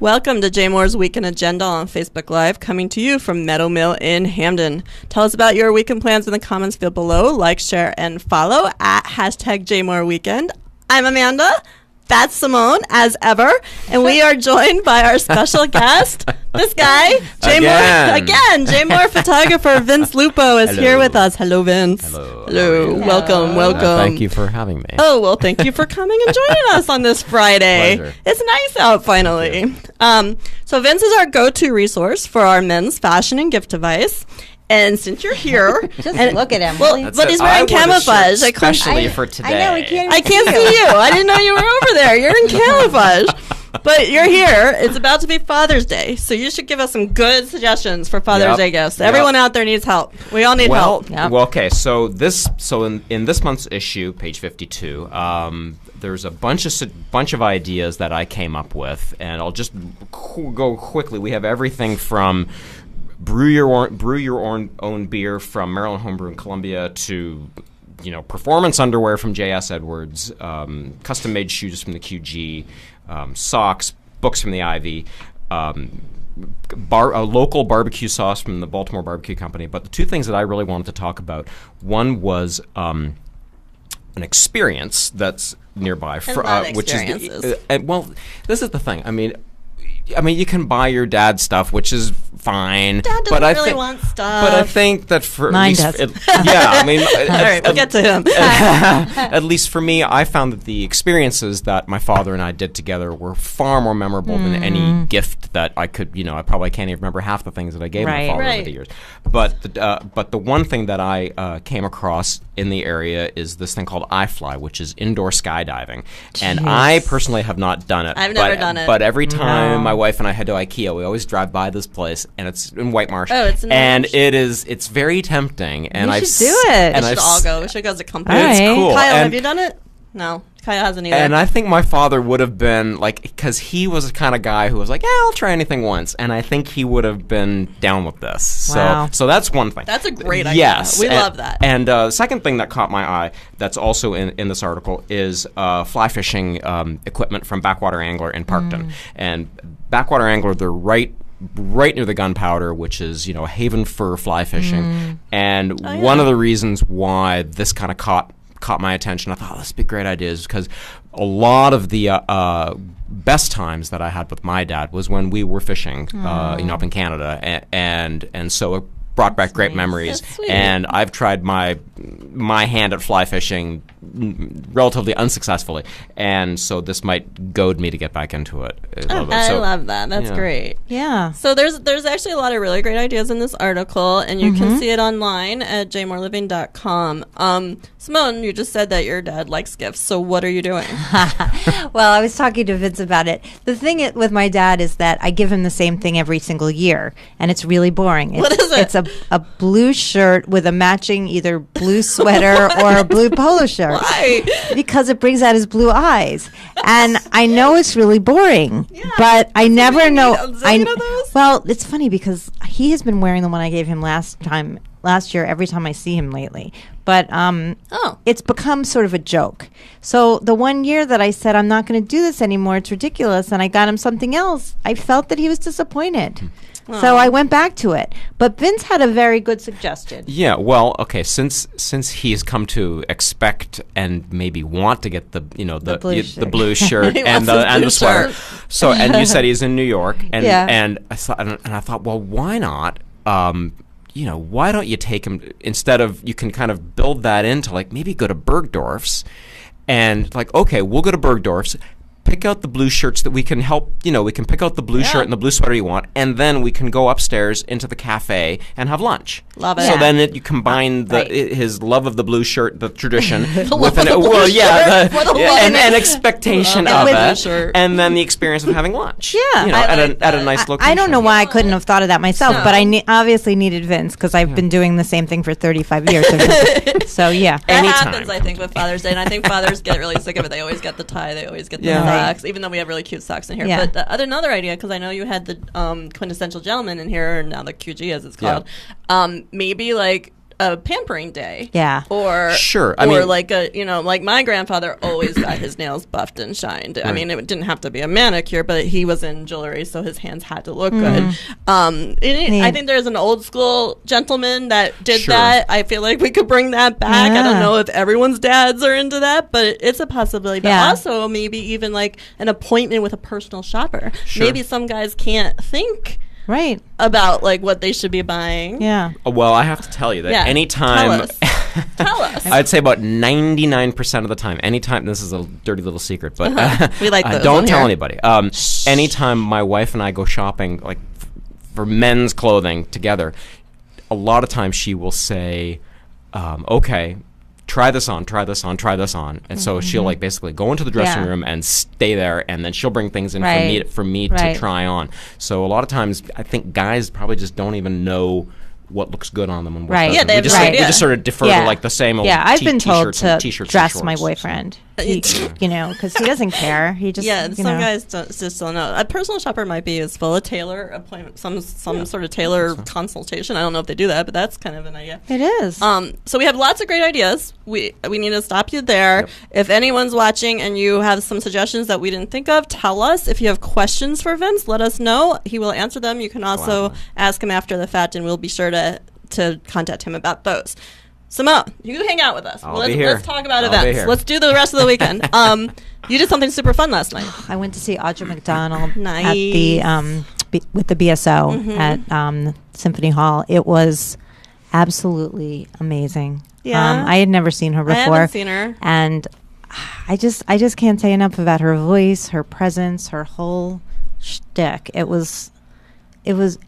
Welcome to Jmore's Weekend Agenda on Facebook Live, coming to you from Meadow Mill in Hamden. Tell us about your weekend plans in the comments field below. Like, share, and follow at #JmoreWeekend. I'm Amanda. That's Simone, as ever. And we are joined by our special guest, this guy, Jmore. Again, Jmore photographer Vince Lupo is here with us. Hello, Vince. Hello. Welcome. Thank you for having me. Oh, well, thank you for coming and joining us on this Friday. Pleasure. It's nice out finally. So Vince is our go-to resource for our men's fashion and gift advice. And since you're here, just and look at him. Well, but he's wearing camouflage. Especially for today. I know, we can't I can't see you. I didn't know you were over there. You're in camouflage. But you're here. It's about to be Father's Day, so you should give us some good suggestions for Father's Day gifts. Everyone out there needs help. We all need help. Well, okay. So in this month's issue, page 52, there's a bunch of ideas that I came up with, and I'll just go quickly. We have everything from brew your own beer from Maryland Homebrew in Columbia to performance underwear from J.S. Edwards, custom made shoes from the QG, socks, books from the Ivy, a local barbecue sauce from the Baltimore Barbecue Company. But the two things that I really wanted to talk about, one was an experience that's nearby, which is well, this is the thing. I mean, you can buy your dad stuff, which is fine. Dad doesn't really want stuff. But I think that for mine does. all right, we'll get to him. At least for me, I found that the experiences that my father and I did together were far more memorable than any gift that I could. I probably can't even remember half the things that I gave my father over the years. But the one thing that I came across in the area is this thing called iFly, which is indoor skydiving. Jeez. And I personally have not done it. I've never done it. But every time my wife and I head to IKEA, we always drive by this place, and it's in White Marsh. Oh, it's in and Marsh. It's very tempting. And we should do it. We should all go. We should go as a company. It's cool. Kyle, have you done it? No. Kyle hasn't either. And I think my father would have been, because he was the kind of guy who was like, I'll try anything once. And I think he would have been down with this. Wow. So that's one thing. That's a great idea. Yes. We love that. And the second thing that caught my eye that's also in this article is fly fishing equipment from Backwater Angler in Parkton. And Backwater Angler, they're right near the Gunpowder, which is, a haven for fly fishing. And one of the reasons why this kind of caught my attention, I thought, this would be a great idea, is because a lot of the best times that I had with my dad was when we were fishing, up in Canada, and so it brought back great memories. And I've tried my hand at fly fishing relatively unsuccessfully, and so this might goad me to get back into it. I love that. That's great. Yeah. So there's actually a lot of really great ideas in this article, and you can see it online at jmoreliving.com. Simone, you just said that your dad likes gifts, so what are you doing? Well, I was talking to Vince about it. The thing with my dad is that I give him the same thing every single year, and it's really boring. What is it? It's a blue shirt with a matching either blue sweater or a blue polo shirt. Why? Because it brings out his blue eyes. And I know it's really boring, but I never know. Those? Well, it's funny because he has been wearing the one I gave him last year every time I see him lately. But it's become sort of a joke. So the one year that I said, I'm not going to do this anymore, it's ridiculous, and I got him something else, I felt that he was disappointed. So I went back to it. But Vince had a very good suggestion. Yeah, well, okay, since he's come to expect and maybe want to get the blue shirt and the sweater. So and you said he's in New York, and I thought, well, why not? Why don't you take him, instead of, you can kind of build that into, maybe go to Bergdorf's and okay, we'll go to Bergdorf's, pick out the blue shirts that we can help, we can pick out the blue shirt and the blue sweater you want, and then we can go upstairs into the cafe and have lunch. Love it. So then you combine his love of the blue shirt, the tradition, with an expectation of it, and then the experience of having lunch. Yeah. At a nice location. I don't know why I couldn't have thought of that myself, but I obviously needed Vince because I've been doing the same thing for 35 years. So yeah. That happens, I think, with Father's Day, and I think fathers get really sick of it. They always get the tie, they always get the socks, even though we have really cute socks in here. Yeah. But another idea, because I know you had the quintessential gentleman in here, or now the QG as it's called. Maybe a pampering day. Yeah. Or sure. Like like my grandfather always got his nails buffed and shined. Right. I mean, it didn't have to be a manicure, but he was in jewelry, so his hands had to look good. I think there's an old school gentleman that did that. I feel like we could bring that back. I don't know if everyone's dads are into that, but it's a possibility. But also maybe even like an appointment with a personal shopper. Sure. Maybe some guys can't think about like what they should be buying. Yeah. Well, I have to tell you that anytime Tell us. I'd say about 99% of the time, anytime, this is a dirty little secret, but we like those don't tell anybody. Anytime my wife and I go shopping, like for men's clothing together, a lot of times she will say, okay, try this on. And so she'll like basically go into the dressing room and stay there, and then she'll bring things in for me to try on. So a lot of times I think guys probably just don't even know what looks good on them and what doesn't. They just sort of defer to like the same old I've been told to t-shirts dress my boyfriend. Because he doesn't care. He just some guys just don't know. A personal shopper might be useful. A tailor appointment, some sort of tailor consultation. I don't know if they do that, but that's kind of an idea. It is. So we have lots of great ideas. We need to stop you there. Yep. If anyone's watching and you have some suggestions that we didn't think of, tell us. If you have questions for Vince, let us know. He will answer them. You can also ask him after the fact, and we'll be sure to contact him about those. Simone, you hang out with us. Let's talk about events. Let's do the rest of the weekend. You did something super fun last night. I went to see Audra McDonald at the with the BSO at Symphony Hall. It was absolutely amazing. Yeah, I had never seen her before. I haven't seen her, and I just can't say enough about her voice, her presence, her whole shtick. It was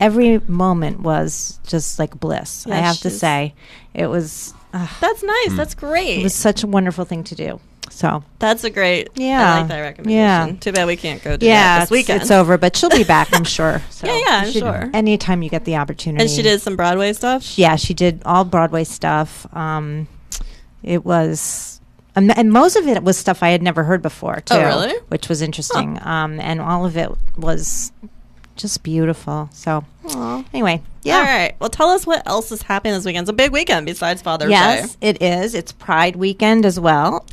every moment was just like bliss. I have to say, it was. That's nice. That's great. It was such a wonderful thing to do. So that's a great. I like that recommendation. Yeah. Too bad we can't go do that this weekend. It's over, but she'll be back, I'm sure. So I'm sure. Anytime you get the opportunity. And she did some Broadway stuff. Yeah, she did all Broadway stuff. It was. And most of it was stuff I had never heard before, too. Oh, really? Which was interesting. And all of it was just beautiful. So, anyway, All right. Well, tell us what else is happening this weekend. It's a big weekend besides Father's Day. Yes, it is. It's Pride weekend as well.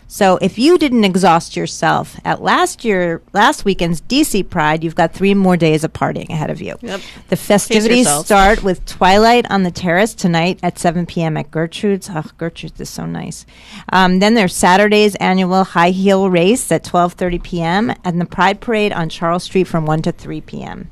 So if you didn't exhaust yourself at last weekend's DC Pride, you've got 3 more days of partying ahead of you. Yep. The festivities start with Twilight on the Terrace tonight at 7 p.m. at Gertrude's. Oh, Gertrude's is so nice. Then there's Saturday's annual high heel race at 12:30 p.m. and the Pride Parade on Charles Street from 1 to 3 p.m.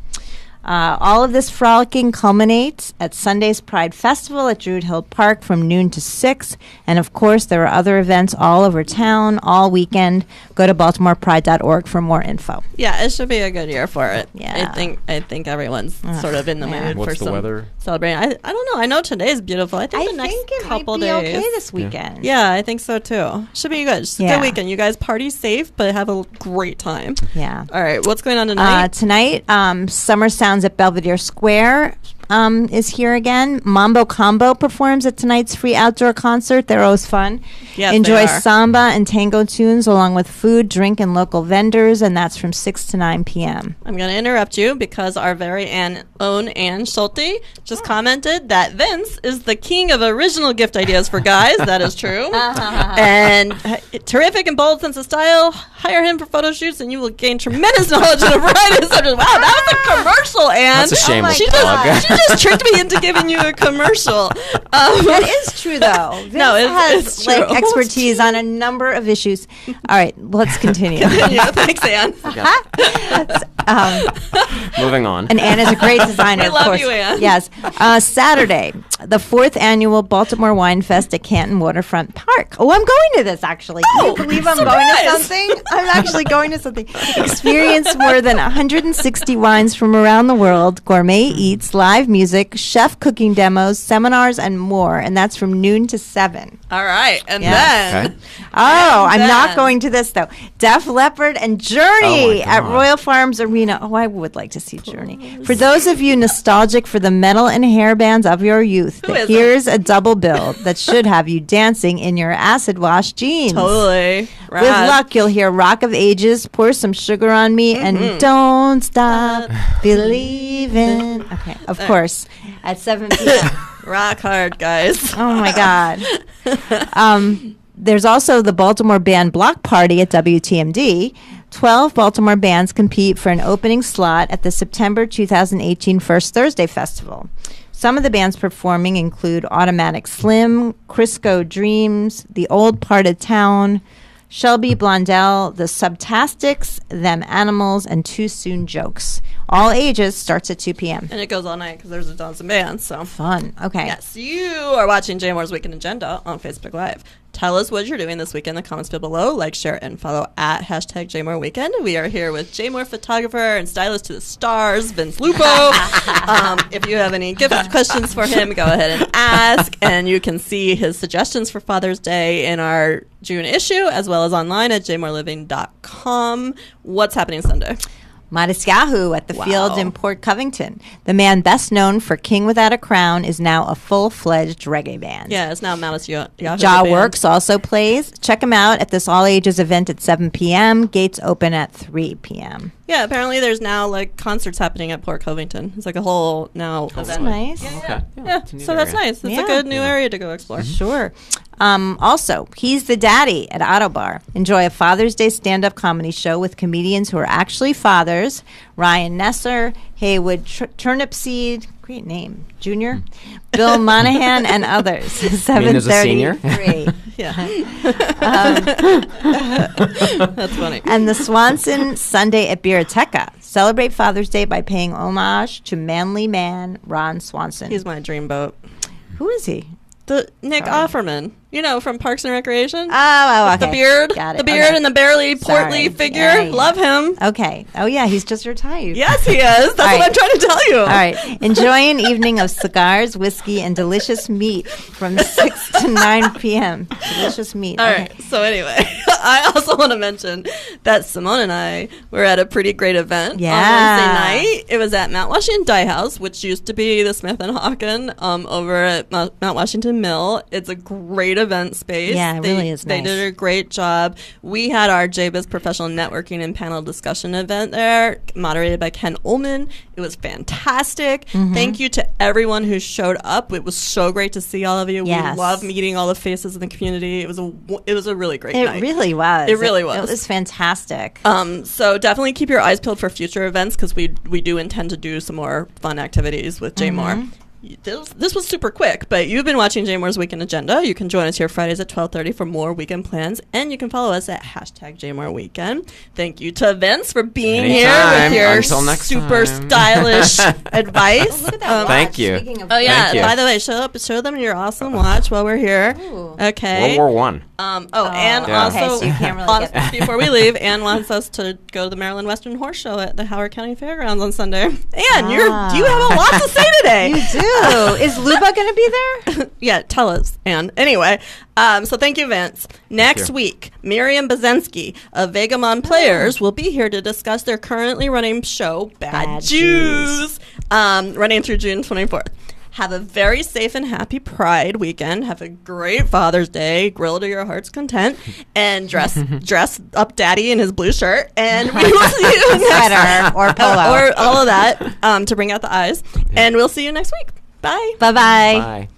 All of this frolicking culminates at Sunday's Pride Festival at Druid Hill Park from noon to 6. And, of course, there are other events all over town all weekend. Go to baltimorepride.org for more info. Yeah, it should be a good year for it. Yeah. I think everyone's sort of in the mood for some weather? celebrating. I don't know. I know today's beautiful. I think the next couple days. Okay this weekend. Yeah, I think so, too. Should be good. Just a good weekend. You guys party safe, but have a great time. Yeah. All right. What's going on tonight? Tonight, Summer Sounds at Belvedere Square is here again. Mambo Combo performs at tonight's free outdoor concert. They're always fun. Yes, Enjoy samba and tango tunes along with food, drink, and local vendors, and that's from 6 to 9 p.m. I'm going to interrupt you because our very own Ann Schulte just commented that Vince is the king of original gift ideas for guys. That is true. And terrific and bold sense of style. Hire him for photo shoots and you will gain tremendous knowledge in a variety of subjects. Wow, that was a commercial, Ann. That's a shameless she just tricked me into giving you a commercial. That is true, though. Vince has it's true. Expertise on a number of issues. All right, let's continue. Thanks, Ann. Moving on. And Ann is a great designer, we of love course. you, Ann. Yes. Saturday, the 4th annual Baltimore Wine Fest at Canton Waterfront Park. Oh, I'm going to this, actually. Can you believe I'm going to something? I'm actually going to something. Experience more than 160 wines from around the world, gourmet eats, live music, chef cooking demos, seminars, and more. And that's from noon to 7. All right. And then. Okay. I'm not going to this, though. Def Leppard and Journey at Royal Farms Arena. Oh, I would like to see Journey. For those of you nostalgic for the metal and hair bands of your youth, here's a double bill that should have you dancing in your acid wash jeans. Totally. Rad. With luck, you'll hear Rock of Ages, Pour Some Sugar on Me, and Don't Stop Believing. Okay, of course, at 7 p.m. Rock hard, guys. Oh, my God. There's also the Baltimore Band Block Party at WTMD. 12 Baltimore bands compete for an opening slot at the September 2018 First Thursday Festival. Some of the bands performing include Automatic Slim, Crisco Dreams, The Old Part of Town, Shelby Blondell, The Subtastics, Them Animals, and Too Soon Jokes. All ages, starts at 2 p.m. And it goes all night because there's a dozen bands. So fun. Okay. Yes, you are watching Jmore's Weekend Agenda on Facebook Live. Tell us what you're doing this weekend in the comments below. Like, share, and follow at hashtag Jmore Weekend. We are here with Jmore photographer and stylist to the stars, Vince Lupo. If you have any gift questions for him, go ahead and ask. And you can see his suggestions for Father's Day in our June issue, as well as online at jmoreliving.com. What's happening Sunday? Modest Yahoo at the Field in Port Covington. The man best known for King Without a Crown is now a full-fledged reggae band. Yeah, it's now Modest Yahoo. Jaw Works also plays. Check him out at this all-ages event at 7 p.m. Gates open at 3 p.m. Yeah, apparently there's now like concerts happening at Port Covington. It's like a whole now That's event. nice. Yeah, so that's nice. It's a good new area to go explore. Sure. Also, He's the Daddy at Auto Bar. Enjoy a Father's Day stand-up comedy show with comedians who are actually fathers. Ryan Nesser, Haywood Turnipseed, great name, Junior, Bill Monahan, and others. 7:33. Yeah. That's funny. And the Swanson Sunday at Beerteca. Celebrate Father's Day by paying homage to manly man Ron Swanson. He's my dreamboat. Who is he? The Nick Offerman, from Parks and Recreation. Oh, okay. The beard, Got it. The beard and the barely portly figure. Yeah, yeah. Love him. Okay. Oh, yeah, he's just your type. Yes, he is. That's what I'm trying to tell you. All right. Enjoy an evening of cigars, whiskey, and delicious meat from 6 to 9 p.m. Delicious meat. All right. So anyway, I also want to mention that Simone and I were at a pretty great event on Wednesday night. It was at Mount Washington Dye House, which used to be the Smith & Hawken over at Mount Washington Mill. It's a great event space. Yeah, it really is They nice. did a great job. We had our JBiz Professional Networking and Panel Discussion event there, moderated by Ken Ullman. It was fantastic. Thank you to everyone who showed up. It was so great to see all of you. Yes. We love meeting all the faces in the community. It was a really great night. It really was. It really was. It was fantastic. So definitely keep your eyes peeled for future events because we do intend to do some more fun activities with Jmore. This was super quick, but you've been watching Jmore's Weekend Agenda. You can join us here Fridays at 12:30 for more weekend plans, and you can follow us at hashtag Jmore Weekend. Thank you to Vince for being here with your super stylish advice. Look at that watch. Thank you. Yeah. By the way, show them your awesome watch while we're here. Ooh. Okay. World War I. And Yeah. also, Okay, so you can't really get that. before we leave, Ann wants us to go to the Maryland Western Horse Show at the Howard County Fairgrounds on Sunday. Ann, you have a lot to say today. You do. Is Luba going to be there? Yeah, tell us, Ann. Anyway, so thank you, Vince. Next week, Miriam Bazensky of Vegamon Players will be here to discuss their currently running show, Bad Jews, running through June 24th. Have a very safe and happy Pride weekend. Have a great Father's Day. Grill to your heart's content. And dress up Daddy in his blue shirt. And we will see you Sweater or polo. or all of that to bring out the eyes. And we'll see you next week. Bye. Bye-bye. Bye.